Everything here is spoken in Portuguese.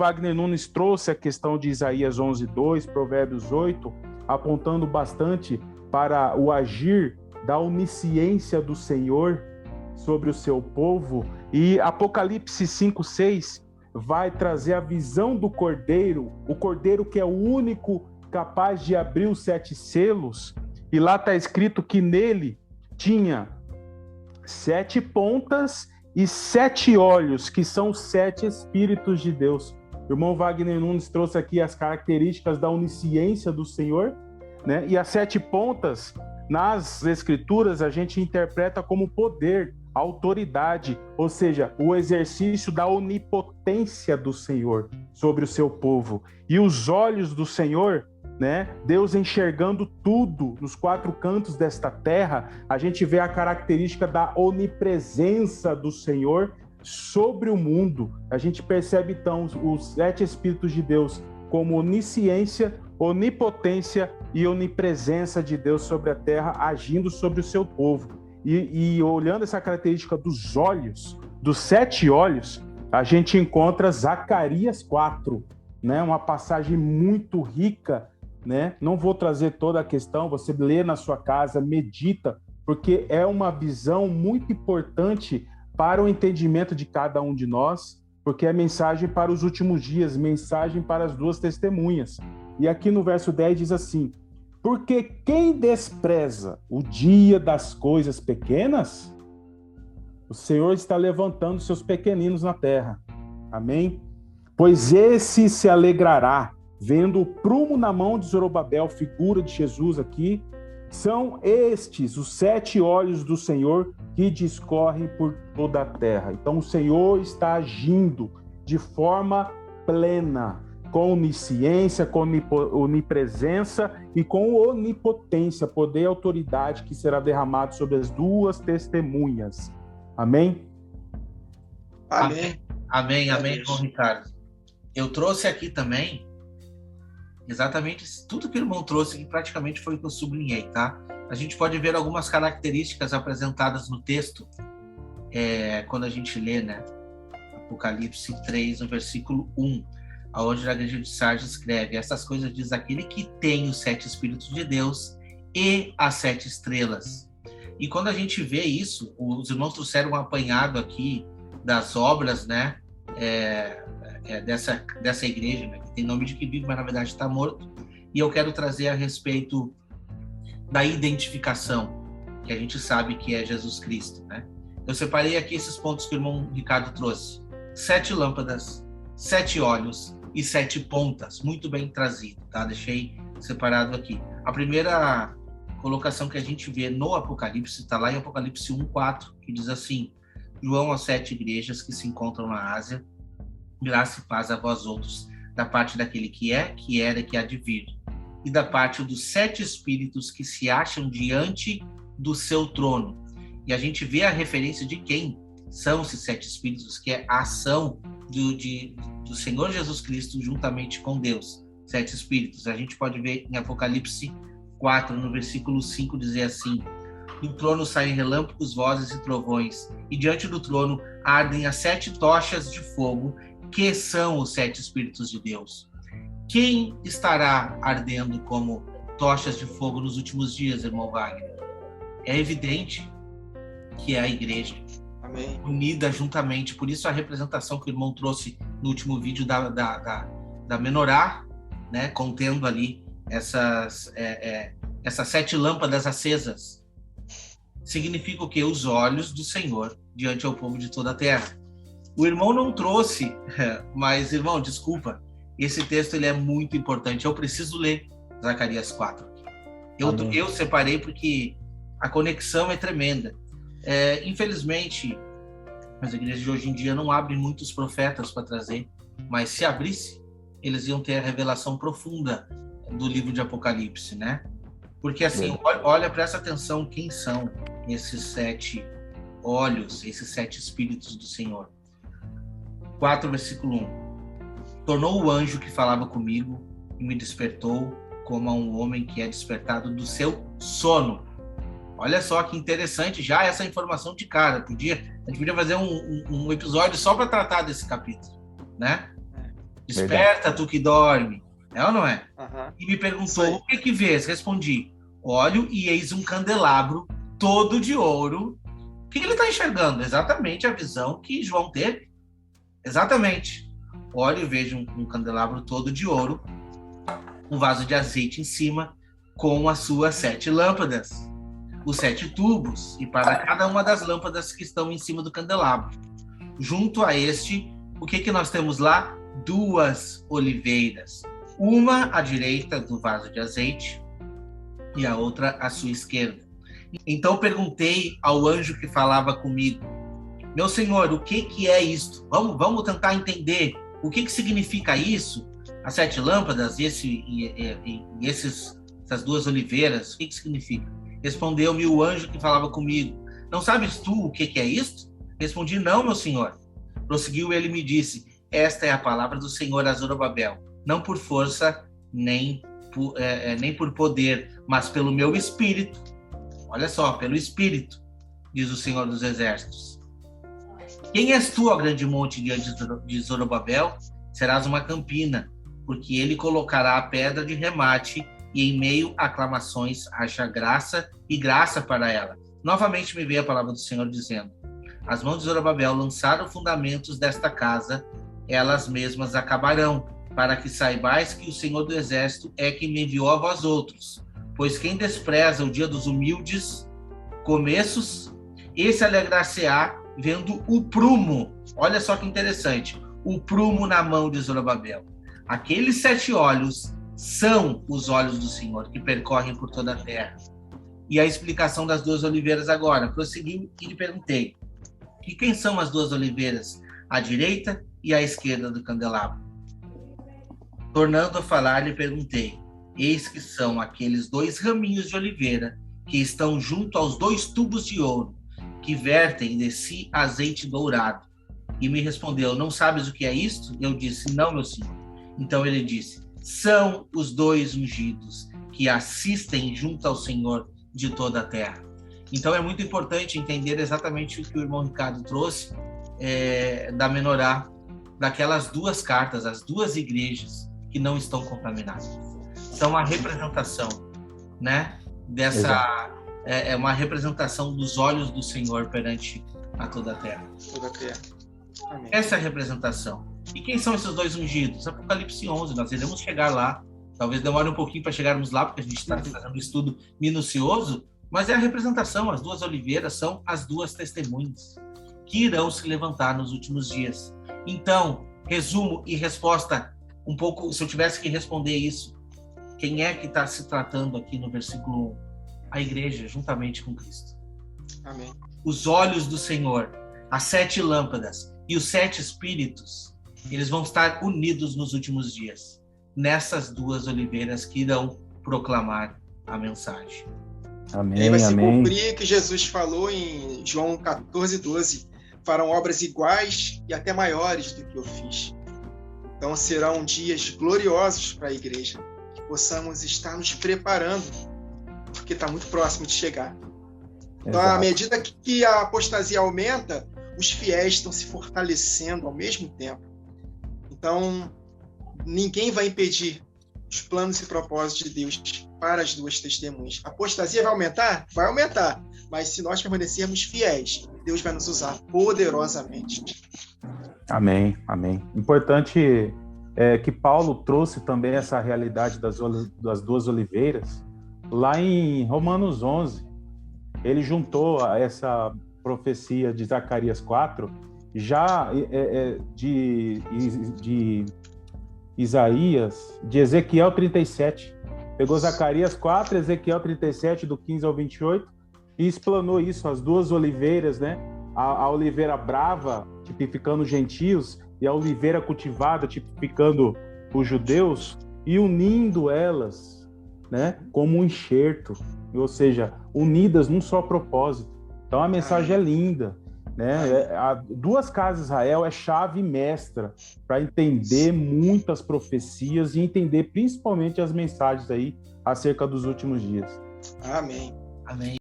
Wagner Nunes trouxe a questão de Isaías 11:2, Provérbios 8, apontando bastante para o agir da onisciência do Senhor sobre o seu povo, e Apocalipse 5:6 vai trazer a visão do Cordeiro, o Cordeiro que é o único capaz de abrir os 7 selos, e lá está escrito que nele tinha 7 pontas e 7 olhos, que são os 7 Espíritos de Deus. O irmão Wagner Nunes trouxe aqui as características da onisciência do Senhor, né? E as 7 pontas, nas Escrituras, a gente interpreta como poder, autoridade, ou seja, o exercício da onipotência do Senhor sobre o seu povo. E os olhos do Senhor, né? Deus enxergando tudo nos 4 cantos desta terra, a gente vê a característica da onipresença do Senhor sobre o mundo. A gente percebe, então, os 7 Espíritos de Deus como onisciência, onipotência e onipresença de Deus sobre a terra, agindo sobre o seu povo. E olhando essa característica dos olhos, dos 7 olhos, a gente encontra Zacarias 4, né? Uma passagem muito rica, né? Não vou trazer toda a questão, você lê na sua casa, medita, porque é uma visão muito importante para o entendimento de cada um de nós, porque é mensagem para os últimos dias, mensagem para as 2 testemunhas. E aqui no verso 10 diz assim: porque quem despreza o dia das coisas pequenas, o Senhor está levantando seus pequeninos na terra. Amém? Pois esse se alegrará, vendo o prumo na mão de Zorobabel, figura de Jesus aqui. São estes os 7 olhos do Senhor que discorrem por toda a terra. Então o Senhor está agindo de forma plena, com onisciência, com onipresença e com onipotência, poder e autoridade que será derramado sobre as 2 testemunhas. Amém? Amém. Amém, amém, João Ricardo. Eu trouxe aqui também exatamente tudo que o irmão trouxe, que praticamente foi o que eu sublinhei, tá? A gente pode ver algumas características apresentadas no texto, quando a gente lê, né? Apocalipse 3, no versículo 1, aonde a igreja de Sardes escreve: essas coisas diz aquele que tem os 7 Espíritos de Deus e as 7 estrelas. E quando a gente vê isso, os irmãos trouxeram um apanhado aqui das obras, né? Dessa igreja, né, que tem nome de que vive, mas na verdade está morto. E eu quero trazer a respeito da identificação, que a gente sabe que é Jesus Cristo, né? Eu separei aqui esses pontos que o irmão Ricardo trouxe: 7 lâmpadas, 7 olhos e 7 pontas. Muito bem trazido, tá? Deixei separado aqui. A primeira colocação que a gente vê no Apocalipse está lá em Apocalipse 1:4, que diz assim: João às 7 igrejas que se encontram na Ásia, graça e paz a vós outros, da parte daquele que é, que era e que há de vir, e da parte dos 7 espíritos que se acham diante do seu trono. E a gente vê a referência de quem são esses 7 espíritos, que é a ação do Senhor Jesus Cristo juntamente com Deus. 7 espíritos. A gente pode ver em Apocalipse 4, no versículo 5, dizer assim: do trono saem relâmpagos, vozes e trovões, e diante do trono ardem as 7 tochas de fogo, que são os 7 Espíritos de Deus. Quem estará ardendo como tochas de fogo nos últimos dias, irmão Wagner? É evidente que é a igreja. Amém. Unida juntamente. Por isso a representação que o irmão trouxe no último vídeo da menorá, né, contendo ali essas 7 lâmpadas acesas. Significa o quê? Os olhos do Senhor diante ao povo de toda a terra. O irmão não trouxe, mas, irmão, desculpa, esse texto ele é muito importante. Eu preciso ler Zacarias 4. Eu separei porque a conexão é tremenda. Infelizmente, as igrejas de hoje em dia não abrem muitos profetas para trazer, mas se abrisse, eles iam ter a revelação profunda do livro de Apocalipse, né? Porque assim, olha, presta atenção quem são esses 7 olhos, esses 7 espíritos do Senhor. 4, versículo 1. Tornou o anjo que falava comigo e me despertou como a um homem que é despertado do seu sono. Olha só que interessante já essa informação de cara. A gente podia fazer um episódio só para tratar desse capítulo, né? Desperta, tu que dorme. É ou não é? Aham. E me perguntou, o que vês? Respondi, olho e eis um candelabro todo de ouro. O que ele está enxergando? Exatamente a visão que João teve. Exatamente. Olho e vejo um candelabro todo de ouro, um vaso de azeite em cima, com as suas 7 lâmpadas, os 7 tubos, e para cada uma das lâmpadas que estão em cima do candelabro. Junto a este, o que nós temos lá? 2 oliveiras. Uma à direita do vaso de azeite e a outra à sua esquerda. Então perguntei ao anjo que falava comigo, meu senhor, o que é isto? Vamos tentar entender o que significa isso? As 7 lâmpadas e essas 2 oliveiras, o que significa? Respondeu-me o anjo que falava comigo, não sabes tu o que é isto? Respondi, não, meu senhor. Prosseguiu ele e me disse, esta é a palavra do Senhor a Zorobabel, não por força, nem por poder, mas pelo meu espírito. Olha só, pelo espírito, diz o Senhor dos Exércitos. Quem és tu, ó grande monte, diante de Zorobabel? Serás uma campina, porque ele colocará a pedra de remate e em meio a aclamações haja graça e graça para ela. Novamente me veio a palavra do Senhor dizendo, as mãos de Zorobabel lançaram fundamentos desta casa, elas mesmas acabarão, para que saibais que o Senhor do Exército é que me enviou a vós outros. Pois quem despreza o dia dos humildes começos, esse alegrar-se-á vendo o prumo. Olha só que interessante. O prumo na mão de Zorobabel. Aqueles 7 olhos são os olhos do Senhor, que percorrem por toda a terra. E a explicação das 2 oliveiras agora. Prossegui e lhe perguntei, e quem são as 2 oliveiras? À direita e à esquerda do candelabro. Tornando a falar, lhe perguntei, eis que são aqueles 2 raminhos de oliveira que estão junto aos 2 tubos de ouro, que vertem de si azeite dourado. E me respondeu, não sabes o que é isto? Eu disse, não, meu senhor. Então ele disse, são os 2 ungidos que assistem junto ao Senhor de toda a terra. Então é muito importante entender exatamente o que o irmão Ricardo trouxe da menorá, daquelas 2 cartas, as 2 igrejas que não estão contaminadas. São uma representação, né? É uma representação dos olhos do Senhor perante a toda a terra. Toda a terra. Amém. Essa é a representação. E quem são esses 2 ungidos? Apocalipse 11, nós iremos chegar lá. Talvez demore um pouquinho para chegarmos lá, porque a gente está fazendo um estudo minucioso, mas é a representação. As 2 oliveiras são as 2 testemunhas que irão se levantar nos últimos dias. Então, resumo e resposta um pouco, se eu tivesse que responder isso, quem é que está se tratando aqui no versículo 1? A igreja, juntamente com Cristo. Amém. Os olhos do Senhor, as 7 lâmpadas e os 7 espíritos, eles vão estar unidos nos últimos dias, nessas 2 oliveiras que irão proclamar a mensagem. Amém, e aí vai se amém. cumprir que Jesus falou em João 14:12, farão obras iguais e até maiores do que eu fiz. Então serão dias gloriosos para a igreja, que possamos estar nos preparando, porque está muito próximo de chegar. Então, à medida que a apostasia aumenta, os fiéis estão se fortalecendo ao mesmo tempo. Então, ninguém vai impedir os planos e propósitos de Deus para as 2 testemunhas. A apostasia vai aumentar? Vai aumentar. Mas se nós permanecermos fiéis, Deus vai nos usar poderosamente. Amém, amém. Importante é que Paulo trouxe também essa realidade das 2 oliveiras lá em Romanos 11. Ele juntou a essa profecia de Zacarias 4, já de Isaías, de Ezequiel 37. Pegou Zacarias 4, Ezequiel 37, do 15 ao 28, e explanou isso, as 2 oliveiras, né? A oliveira brava, tipificando os gentios, e a oliveira cultivada, tipificando os judeus, e unindo elas, né, como um enxerto, ou seja, unidas num só propósito. Então a mensagem é linda, né? 2 casas de Israel é chave mestra para entender muitas profecias e entender principalmente as mensagens aí acerca dos últimos dias. Amém. Amém.